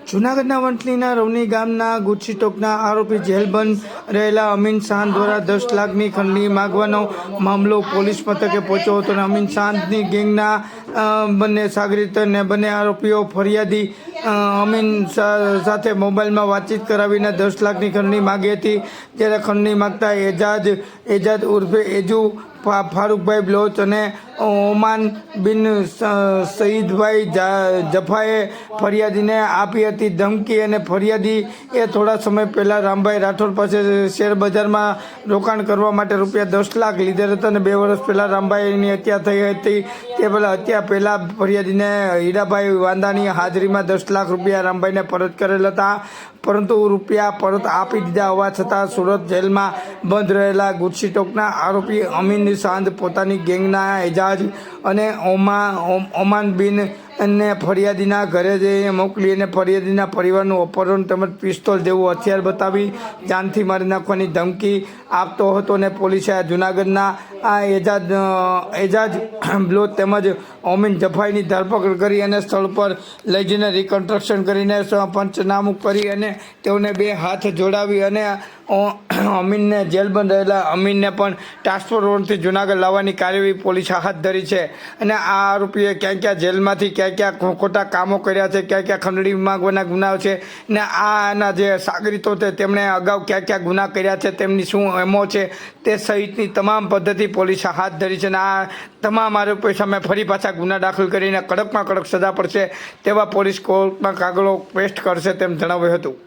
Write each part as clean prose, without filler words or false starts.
જૂનાગઢના વંથલીના રવની ગામના ગુજસીટોકના આરોપી જેલબંધ રહેલા અમીન શાહ દ્વારા 10 લાખની ખંડણી માગવાનો મામલો પોલીસ મથકે પહોંચ્યો હતો અને અમીન શાહની ગેંગના બંને સાગરીત અને બંને આરોપીઓ ફરિયાદી અમીન સાથે મોબાઈલમાં વાતચીત કરાવીને 10 લાખની ખંડણી માગી હતી। જ્યારે ખંડણી માગતા એજાદ ઉર્ફે એજુ ફારૂકભાઈ બ્લોચ અને ઓમાન બિન સઈદભાઈ જફાએ ફરિયાદીને આપી હતી ધમકી અને ફરિયાદી થોડા સમય પહેલાં રામભાઈ રાઠોડ પાસે શેર બજારમાં રોકાણ કરવા માટે ₹10 લાખ લીધેલ હતા અને 2 વર્ષ પહેલાં રામભાઈની હત્યા થઈ હતી। તે પહેલાં હત્યા પહેલાં ફરિયાદીને હીરાભાઈ વાંદાની હાજરીમાં ₹10 લાખ રામભાઈને પરત કરેલ હતા, પરંતુ રૂપિયા પરત આપી દીધા હોવા છતાં સુરત જેલમાં બંધ રહેલા ગુજસીટોકના આરોપી અમીન શાહ પોતાની ગેંગના એજાજ અને ઓમાન બિન અને ફરિયાદીના ઘરે મોકલી અને ફરિયાદીના પરિવારનું અપહરણ તેમજ પિસ્તોલ જેવું હથિયાર બતાવી જાનથી મારી નાખવાની ધમકી આપતો હતો અને પોલીસે જૂનાગઢના આ એજાજ બ્લોચ તેમજ ઓમીન જફાઈની ધરપકડ કરી અને સ્થળ પર લઈ જઈને રિકન્સ્ટ્રક્શન કરીને પંચનામું કરી અને તેઓને 2 હાથ જોડાવી અને અમીનને જેલબંધ રહેલા અમીનને પણ ટ્રાન્સફર વોરંટથી જૂનાગઢ લાવવાની કાર્યવાહી પોલીસે હાથ ધરી છે। અને આ આરોપીએ ક્યાં જેલમાંથી ક્યાં ખોટા કામો કર્યા છે, ક્યાં ખંડણી માગવાના ગુનાઓ છે ને આના જે સાગરીતો છે તેમણે અગાઉ ક્યાં ગુના કર્યા છે, તેમની શું એમો છે તે સહિતની તમામ પદ્ધતિ પોલીસે હાથ ધરી છે અને આ તમામ આરોપીઓ સામે ફરી પાછા ગુના દાખલ કરીને કડકમાં કડક સજા પડશે તેવા પોલીસ કોર્ટમાં કાગળો પેસ્ટ કરશે તેમ જણાવ્યું હતું।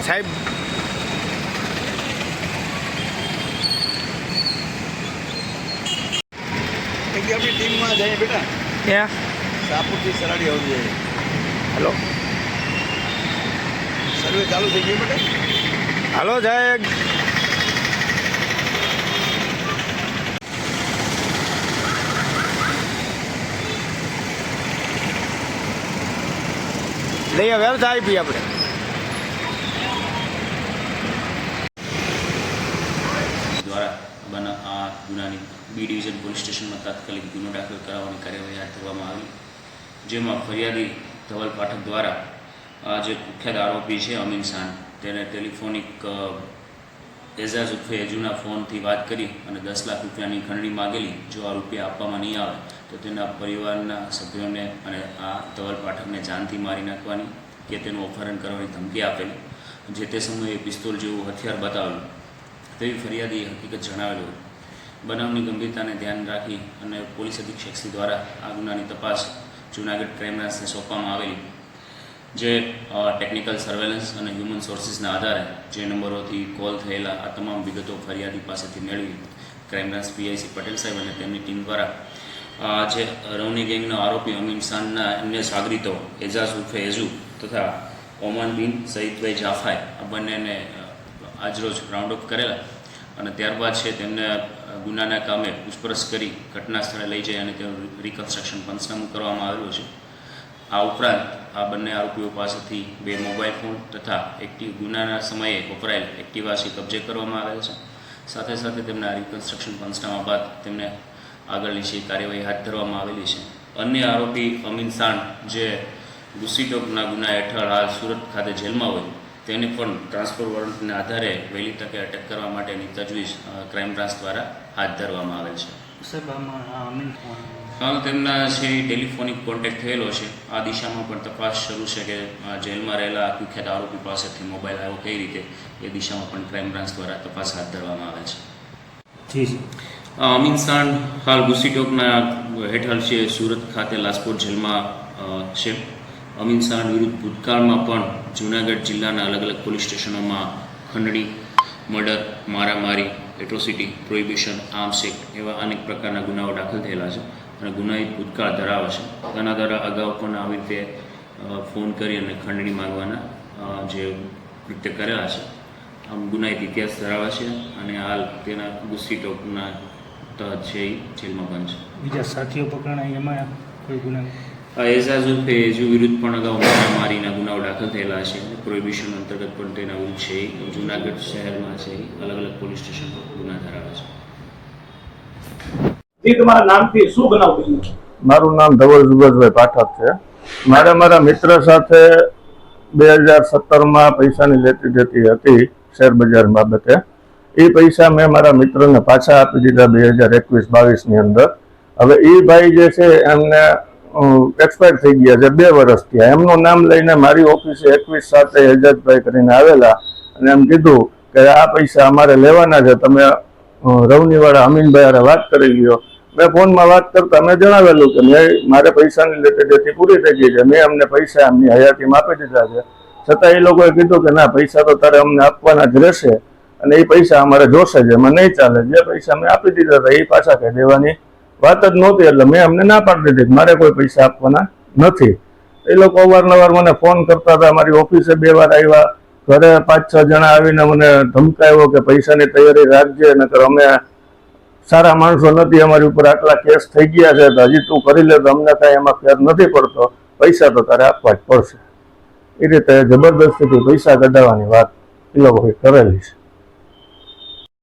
સાહેબ આપણી ટીમમાં જઈએ બેટા ક્યાં સાપુરથી સરાડી આવવું જોઈએ. હલો સર્વે ચાલુ થઈ ગયું બેટા. હાલો સાહેબ લઈ આવે સાહેબ બી આપણે દ્વારા આ ગુનાની બી ડિવિઝન પોલીસ સ્ટેશનમાં તાત્કાલિક ગુનો દાખલ કરાવવાની કાર્યવાહી હાથ ધરવામાં આવી, જેમાં ફરિયાદી ધવલ પાઠક દ્વારા આ જે કુખ્યાત આરોપી છે અમીન શાન તેને ટેલિફોનિક એઝાઝ ઉર્ફે એજુના ફોનથી વાત કરી અને 10 લાખ રૂપિયાની ખંડણી માગેલી. જો આ રૂપિયા આપવામાં નહીં આવે તો તેના પરિવારના સભ્યોને અને આ ધવલ પાઠકને જાનથી મારી નાખવાની કે તેનું અપહરણ કરવાની ધમકી આપેલી. જે તે સમયે પિસ્તોલ જેવું હથિયાર બતાવેલું તેવી ફરિયાદીએ હકીકત જણાવેલું. બનાવની ગંભીરતાને ધ્યાન રાખી અને પોલીસ અધિક્ષકશ્રી દ્વારા આ ગુનાની તપાસ જૂનાગઢ ક્રાઇમ બ્રાન્ચને સોંપવામાં આવેલી, જે ટેકનિકલ સર્વેલન્સ અને હ્યુમન સોર્સિસના આધારે જે નંબરોથી કોલ થયેલા આ તમામ વિગતો ફરિયાદી પાસેથી મેળવી ક્રાઇમ બ્રાન્ચ પીઆઈસી પટેલ સાહેબ અને તેમની ટીમ દ્વારા જે રવની ગેંગનો આરોપી અમીન શાનના અન્ય સાગરીતો એજાઝ ઉર્ફે એઝુ તથા ઓમાન બિન સઈદભાઈ જાફાઈ આ બંનેને આજરોજ રાઉન્ડ અપ કરેલા અને ત્યારબાદ છે તેમને ગુનાના કામે પૂછપરછ કરી ઘટના સ્થળે લઈ જઈ અને તેનું રિકન્સ્ટ્રક્શન પંચનામું કરવામાં આવેલું છે. આ ઉપરાંત આ બંને આરોપીઓ પાસેથી 2 મોબાઈલ ફોન તથા ગુનાના સમયે વપરાયેલ એક્ટિવાસી કબજે કરવામાં આવેલ છે. સાથે સાથે તેમના રિકન્સ્ટ્રક્શન પંચનામા બાદ તેમને આગળની કાર્યવાહી હાથ ધરવામાં આવેલી છે. અન્ય આરોપી અમીન શાન જે ગુસ્સીટોકના ગુના હેઠળ હાલ સુરત ખાતે જેલમાં હોય તેને પણ ટ્રાન્સફર વોરંટના આધારે વહેલી તકે અટક કરવા માટેની તજવીજ ક્રાઇમ બ્રાન્ચ દ્વારા હાથ ધરવામાં આવેલ છે. હાલ તેમના છે ટેલિફોનિક કોન્ટેક્ટ થયેલો છે. આ દિશામાં પણ તપાસ શરૂ છે કે જેલમાં રહેલા કુખ્યાત આરોપી પાસેથી મોબાઈલ આવ્યો કઈ રીતે, એ દિશામાં પણ ક્રાઇમ બ્રાન્ચ દ્વારા તપાસ હાથ ધરવામાં આવેલ છે. અમીન શાન હાલ ગુસ્સીટોકના હેઠળ છે સુરત ખાતે લાજપોર જેલમાં છે. અમીન શાન વિરુદ્ધ ભૂતકાળમાં પણ જૂનાગઢ જિલ્લાના અલગ અલગ પોલીસ સ્ટેશનોમાં ખંડણી, મર્ડર, મારામારી, એટ્રોસિટી, પ્રોહિબિશન, આર્મ્સ એક્ટ એવા અનેક પ્રકારના ગુનાઓ દાખલ થયેલા છે અને ગુનાહિત ભૂતકાળ ધરાવે છે. તેના દ્વારા અગાઉ પણ આવી રીતે ફોન કરી અને ખંડણી માંગવાના જે કૃત્ય કરેલા છે. આમ ગુનાહિત ઇતિહાસ ધરાવે છે અને હાલ તેના ગુસ્સીટોકના તહત છે એ જેલમાં બંધ છે. બીજા સાથીઓ પકડાયા એમાં કોઈ ગુના એઝાઝ ઉર્ફે એઝુ વિરુદ્ધ પણ અગાઉ મારામારીના ગુનાઓ દાખલ થયેલા છે. પ્રોહિબિશન અંતર્ગત પણ તેના વિરુદ્ધ છે જૂનાગઢ શહેરમાં છે અલગ અલગ પોલીસ સ્ટેશન પર ગુના ધરાવે છે. તમારા નામથી શું બનાવ બન્યો? મારું નામ ધવલ જુગલભાઈ પાઠક છે. મારા મિત્ર સાથે 2017માં પૈસાની લેતી દેતી હતી શેર બજાર બાબતે. એ પૈસા મેં મારા મિત્રને પાછા આપી દીધા 2021-22ની અંદર. હવે એ ભાઈ જે છે એમને એક્સપાયર થઈ ગયા છે, 2 વર્ષ થયા. એમનું નામ લઈને મારી ઓફિસે 21/7 એજાજભાઈ કરીને આવેલા અને એમ કીધું કે આ પૈસા અમારે લેવાના છે, તમે રવનીવાળા અમીનભાઈ હારે વાત કરી લ્યો. મેં ફોનમાં વાત કરતા મેં જણાવેલું કે મારે પૈસાની લેતી દેતી પૂરી થઈ ગઈ છે, મેં અમને પૈસા એમની હયાતીમાં આપી દીધા છે. છતાં એ લોકોએ કીધું કે ના, પૈસા તો તારે અમને આપવાના જ રહેશે અને એ પૈસા અમારે જોશે જ, એમાં નહીં ચાલે. જે પૈસા મેં આપી દીધા હતા એ પાછા કહી દેવાની વાત જ નહોતી, એટલે મેં અમને ના પાડી દીધી મારે કોઈ પૈસા આપવાના નથી. એ લોકો અવારનવાર મને ફોન કરતા હતા. મારી ઓફિસે 2 વાર આવ્યા, ઘરે 5-6 જણા આવીને મને ધમકાવ્યો કે પૈસાની તૈયારી રાખજે, નકર અમે સારા માણસો નથી, અમારી ઉપર આટલા કેસ થઈ ગયા છે, તો હજી તું કરી લે તો અમને કાંઈ એમાં ફેર નથી પડતો, પૈસા તો તારે આપવા જ પડશે. એ રીતે જબરદસ્તીથી પૈસા કઢાવવાની વાત એ લોકોએ કરેલી છે.